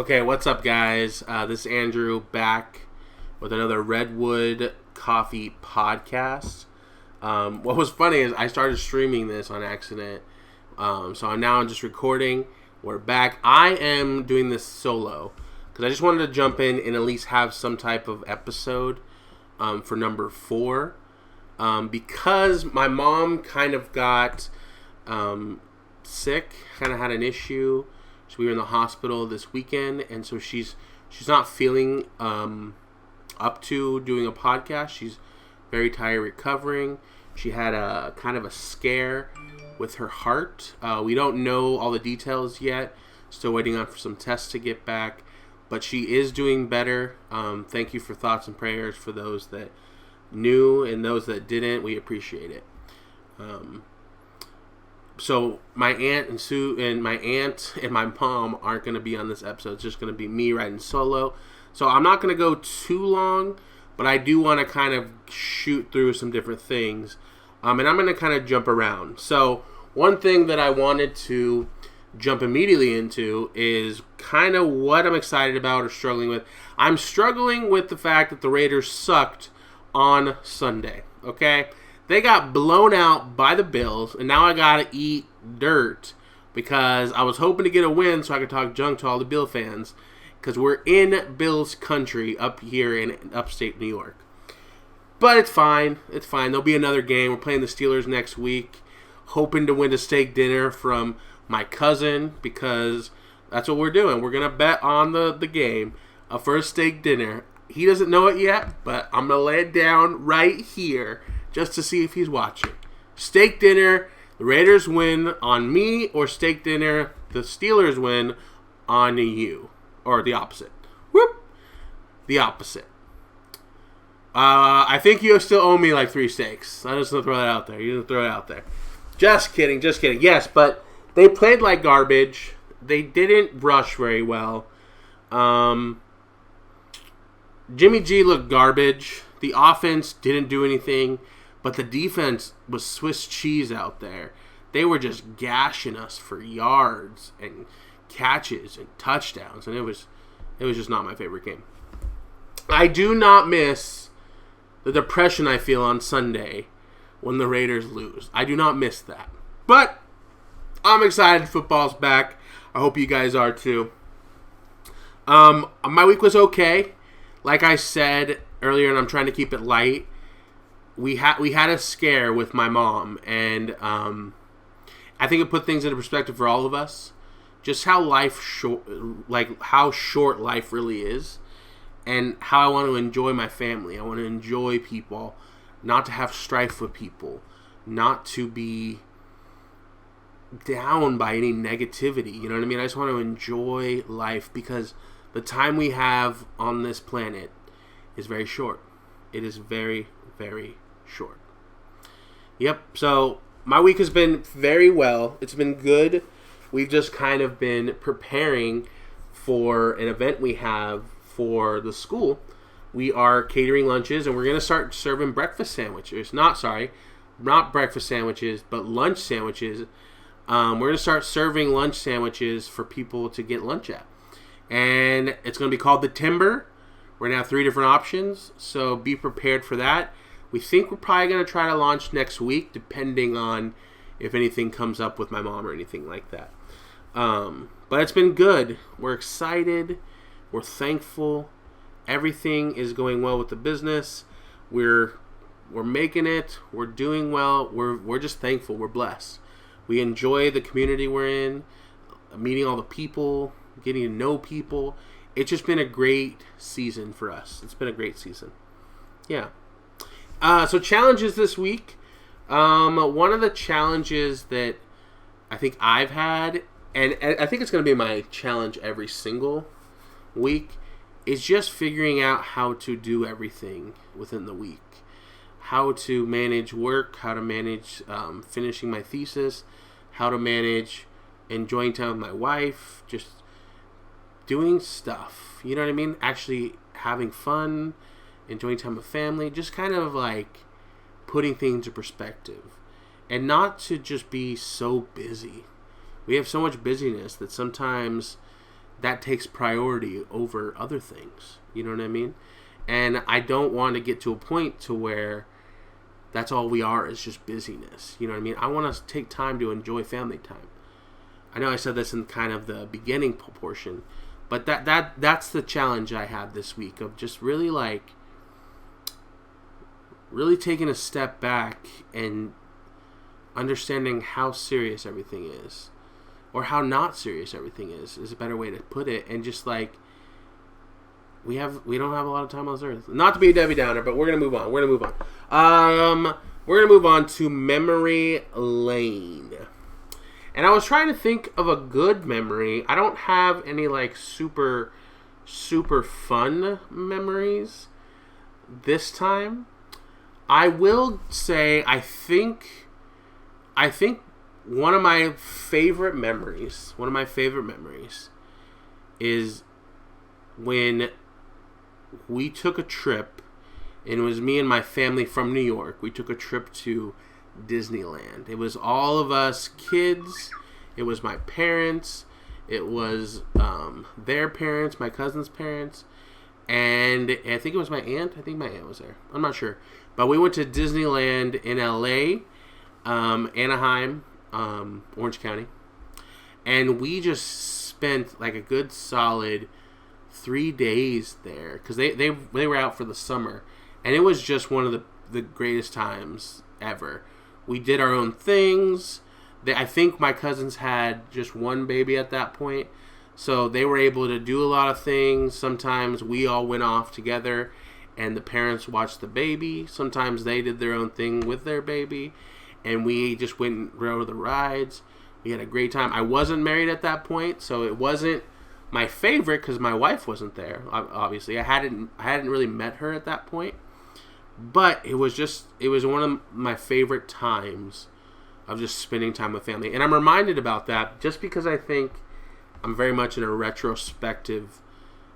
Okay, what's up, guys? This is Andrew back with another Redwood Coffee podcast. What was funny is I started streaming this on accident, so I'm just recording. We're back. I am doing this solo because I just wanted to jump in and at least have some type of episode for number 4, because my mom kind of got sick, kind of had an issue. So we were in the hospital this weekend, and so she's not feeling up to doing a podcast. She's very tired recovering. She had a kind of a scare with her heart. We don't know all the details yet. Still waiting on for some tests to get back, but she is doing better. Thank you for thoughts and prayers for those that knew and those that didn't. We appreciate it. So my aunt and my mom aren't going to be on this episode. It's just going to be me riding solo. So I'm not going to go too long, but I do want to kind of shoot through some different things. And I'm going to kind of jump around. So one thing that I wanted to jump immediately into is kind of what I'm excited about or struggling with. I'm struggling with the fact that the Raiders sucked on Sunday, okay? They got blown out by the Bills, and now I gotta eat dirt because I was hoping to get a win so I could talk junk to all the Bill fans, because we're in Bills country up here in upstate New York. But it's fine. It's fine. There'll be another game. We're playing the Steelers next week, hoping to win a steak dinner from my cousin, because that's what we're doing. We're gonna bet on the game for a steak dinner. He doesn't know it yet, but I'm gonna lay it down right here just to see if he's watching. Steak dinner, the Raiders win on me, or steak dinner, the Steelers win on you. Or the opposite. Whoop! The opposite. I think you still owe me like 3 steaks. I'm just going to throw that out there. You're going to throw it out there. Just kidding. Yes, but they played like garbage. They didn't rush very well. Jimmy G looked garbage. The offense didn't do anything. But the defense was Swiss cheese out there. They were just gashing us for yards and catches and touchdowns, and it was just not my favorite game. I do not miss the depression I feel on Sunday when the Raiders lose. I do not miss that. But I'm excited football's back. I hope you guys are too. My week was okay. Like I said earlier, and I'm trying to keep it light. We had a scare with my mom, and I think it put things into perspective for all of us. Just how how short life really is, and how I want to enjoy my family. I want to enjoy people, not to have strife with people, not to be down by any negativity. You know what I mean? I just want to enjoy life, because the time we have on this planet is very short. It is very, very short. Yep. So my week has been very well. It's been good. We've just kind of been preparing for an event we have for the school. We are catering lunches, and we're going to start serving breakfast sandwiches. Not breakfast sandwiches, but lunch sandwiches. We're going to start serving lunch sandwiches for people to get lunch at. And it's going to be called the Timber. We're going to have 3 different options, so be prepared for that. We think we're probably going to try to launch next week, depending on if anything comes up with my mom or anything like that. But it's been good. We're excited. We're thankful. Everything is going well with the business. We're making it. We're doing well. We're just thankful. We're blessed. We enjoy the community we're in, meeting all the people, getting to know people. It's just been a great season for us. It's been a great season. Yeah. So challenges this week. One of the challenges that I think I've had, and I think it's going to be my challenge every single week, is just figuring out how to do everything within the week. How to manage work, how to manage finishing my thesis, how to manage enjoying time with my wife, just doing stuff. You know what I mean? Actually having fun, enjoying time with family, just kind of like putting things in perspective, and not to just be so busy. We have so much busyness that sometimes that takes priority over other things. You know what I mean? And I don't want to get to a point to where that's all we are is just busyness. You know what I mean? I want to take time to enjoy family time. I know I said this in kind of the beginning portion, but that's the challenge I had this week of just really taking a step back and understanding how serious everything is, or how not serious everything is a better way to put it. And just like we don't have a lot of time on this earth. Not to be a Debbie Downer, but we're gonna move on. We're gonna move on to memory lane. And I was trying to think of a good memory. I don't have any like super fun memories this time. I will say I think one of my favorite memories is when we took a trip, and it was me and my family from New York. We took a trip to Disneyland. It was all of us kids. It was my parents. It was their parents, my cousin's parents, and I think it was my aunt. I think my aunt was there. I'm not sure. But we went to Disneyland in LA, Anaheim, Orange County, and we just spent like a good solid 3 days there because they were out for the summer, and it was just one of the greatest times ever. We did our own things. I think my cousins had just one baby at that point, so they were able to do a lot of things. Sometimes we all went off together and the parents watched the baby. Sometimes they did their own thing with their baby, and we just went and rode the rides. We had a great time. I wasn't married at that point, so it wasn't my favorite because my wife wasn't there. Obviously, I hadn't really met her at that point. But it was one of my favorite times of just spending time with family. And I'm reminded about that just because I think I'm very much in a retrospective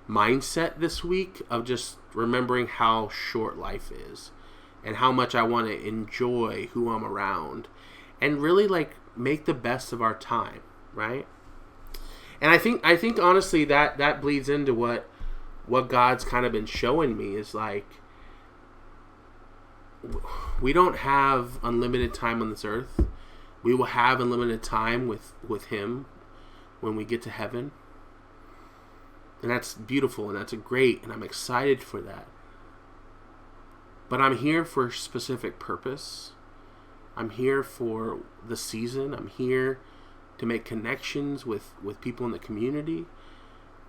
mindset this week of just remembering how short life is and how much I want to enjoy who I'm around and really like make the best of our time, right? And I think honestly that bleeds into what God's kind of been showing me is like we don't have unlimited time on this earth. We will have unlimited time with Him when we get to heaven. And that's beautiful, and that's great, and I'm excited for that. But I'm here for a specific purpose. I'm here for the season. I'm here to make connections with people in the community.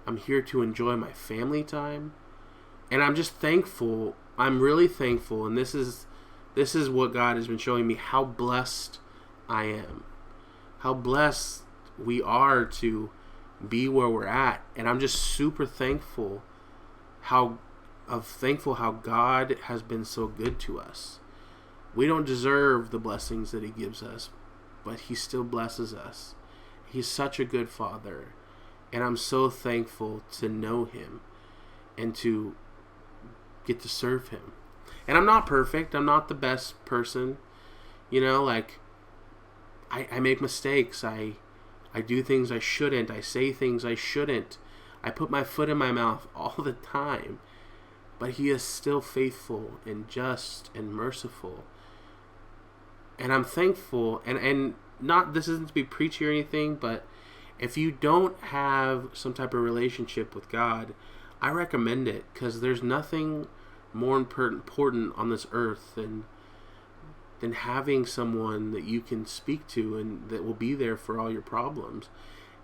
I'm here to enjoy my family time. And I'm just thankful. I'm really thankful, and this is what God has been showing me, how blessed I am. How blessed we are to be where we're at. And I'm just super thankful how God has been so good to us. We don't deserve the blessings that He gives us, but He still blesses us. He's such a good Father. And I'm so thankful to know Him and to get to serve Him. And I'm not perfect. I'm not the best person. You know, like, I make mistakes. I do things I shouldn't. I say things I shouldn't. I put my foot in my mouth all the time. But He is still faithful and just and merciful. And I'm thankful. And not, this isn't to be preachy or anything, but if you don't have some type of relationship with God, I recommend it, because there's nothing more important on this earth than having someone that you can speak to and that will be there for all your problems.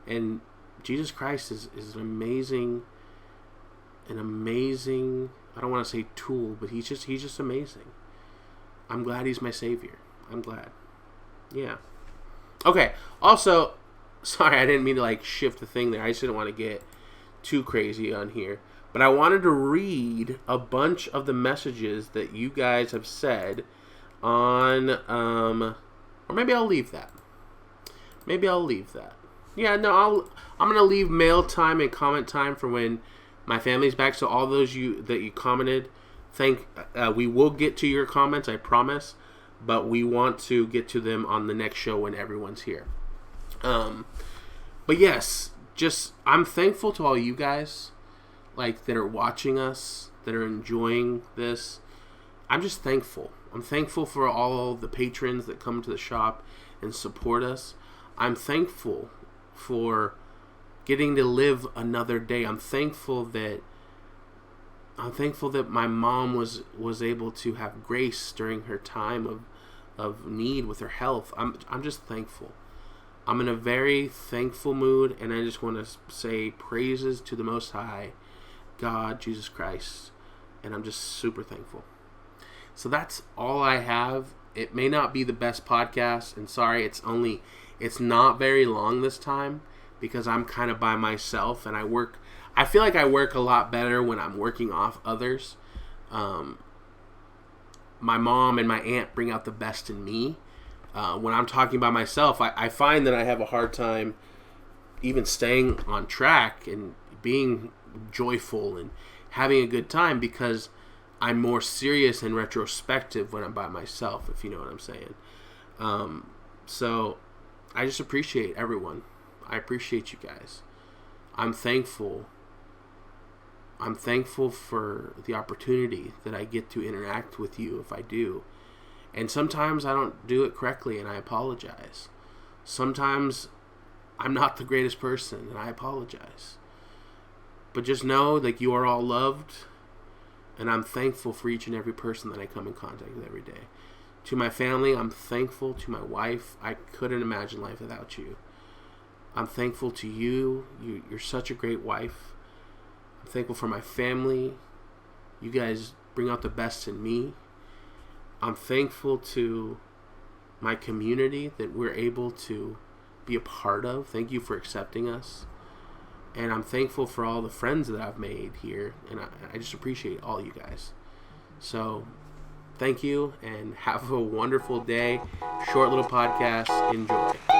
And Jesus Christ is an amazing, I don't want to say tool, but he's just amazing. I'm glad He's my Savior. I'm glad. Yeah. Okay. Also, sorry, I didn't mean to like shift the thing there. I just didn't want to get too crazy on here. But I wanted to read a bunch of the messages that you guys have said on, or maybe I'll leave that. Yeah, no, I'm going to leave mail time and comment time for when my family's back. So all those that you commented, we will get to your comments, I promise. But we want to get to them on the next show when everyone's here. But yes, I'm thankful to all you guys, like, that are watching us, that are enjoying this. I'm just thankful. I'm thankful for all the patrons that come to the shop and support us. I'm thankful for getting to live another day. I'm thankful that my mom was able to have grace during her time of need with her health. I'm just thankful. I'm in a very thankful mood, and I just want to say praises to the Most High, God, Jesus Christ, and I'm just super thankful. So that's all I have. It may not be the best podcast, and sorry, it's not very long this time because I'm kind of by myself, and I feel like I work a lot better when I'm working off others. My mom and my aunt bring out the best in me. When I'm talking by myself, I find that I have a hard time even staying on track and being joyful and having a good time because I'm more serious and retrospective when I'm by myself, if you know what I'm saying. So I just appreciate everyone. I appreciate you guys. I'm thankful for the opportunity that I get to interact with you if I do. And sometimes I don't do it correctly, and I apologize. Sometimes I'm not the greatest person, and I apologize. But just know, like, you are all loved, and I'm thankful for each and every person that I come in contact with every day. To my family, I'm thankful. To my wife, I couldn't imagine life without you. I'm thankful to you. You're such a great wife. I'm thankful for my family. You guys bring out the best in me. I'm thankful to my community that we're able to be a part of. Thank you for accepting us. And I'm thankful for all the friends that I've made here. And I just appreciate all you guys. So thank you and have a wonderful day. Short little podcast. Enjoy.